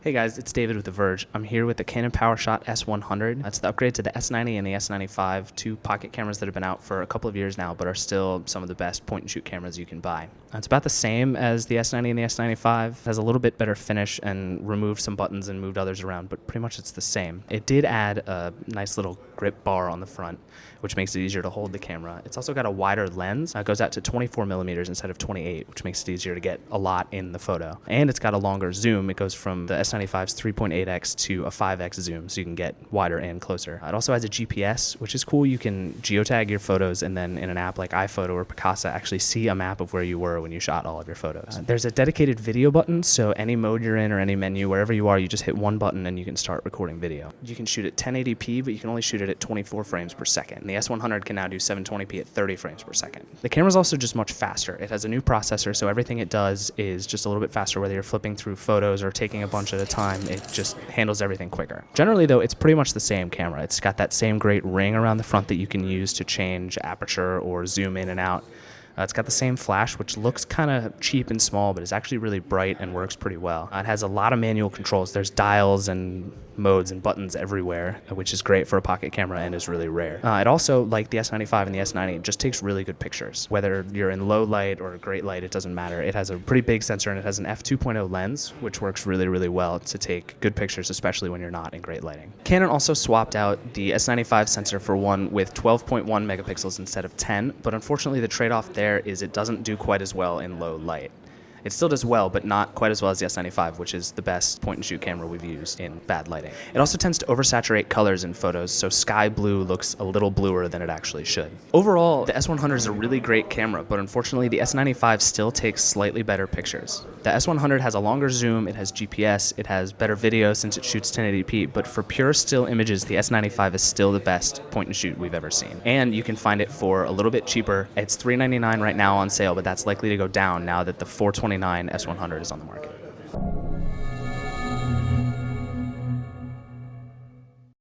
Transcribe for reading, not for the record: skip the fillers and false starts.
Hey guys, it's David with The Verge. I'm here with the Canon Powershot S100. That's the upgrade to the S90 and the S95, two pocket cameras that have been out for a couple of years now, but are still some of the best point-and-shoot cameras you can buy. It's about the same as the S90 and the S95. It has a little bit better finish and removed some buttons and moved others around, but pretty much it's the same. It did add a nice little grip bar on the front, which makes it easier to hold the camera. It's also got a wider lens. It goes out to 24 millimeters instead of 28, which makes it easier to get a lot in the photo. And it's got a longer zoom. It goes from the S95's 3.8x to a 5x zoom, so you can get wider and closer. It also has a GPS, which is cool. You can geotag your photos, and then in an app like iPhoto or Picasa, actually see a map of where you were when you shot all of your photos. There's a dedicated video button, so any mode you're in or any menu, wherever you are, you just hit one button and you can start recording video. You can shoot at 1080p, but you can only shoot it at 24 frames per second. The S100 can now do 720p at 30 frames per second. The camera's also just much faster. It has a new processor, so everything it does is just a little bit faster, whether you're flipping through photos or taking a bunch at a time. It just handles everything quicker. Generally, though, it's pretty much the same camera. It's got that same great ring around the front that you can use to change aperture or zoom in and out. It's got the same flash, which looks kind of cheap and small, but is actually really bright and works pretty well. It has a lot of manual controls. There's dials and modes and buttons everywhere, which is great for a pocket camera and is really rare. It also, like the S95 and the S90, just takes really good pictures. Whether you're in low light or great light, it doesn't matter. It has a pretty big sensor, and it has an f2.0 lens, which works really, really well to take good pictures, especially when you're not in great lighting. Canon also swapped out the S95 sensor for one with 12.1 megapixels instead of 10, but unfortunately the trade-off there is it doesn't do quite as well in low light. It still does well, but not quite as well as the S95, which is the best point-and-shoot camera we've used in bad lighting. It also tends to oversaturate colors in photos, so sky blue looks a little bluer than it actually should. Overall, the S100 is a really great camera, but unfortunately the S95 still takes slightly better pictures. The S100 has a longer zoom, it has GPS, it has better video since it shoots 1080p, but for pure still images, the S95 is still the best point-and-shoot we've ever seen. And you can find it for a little bit cheaper. It's $399 right now on sale, but that's likely to go down now that the $429 S100 is on the market.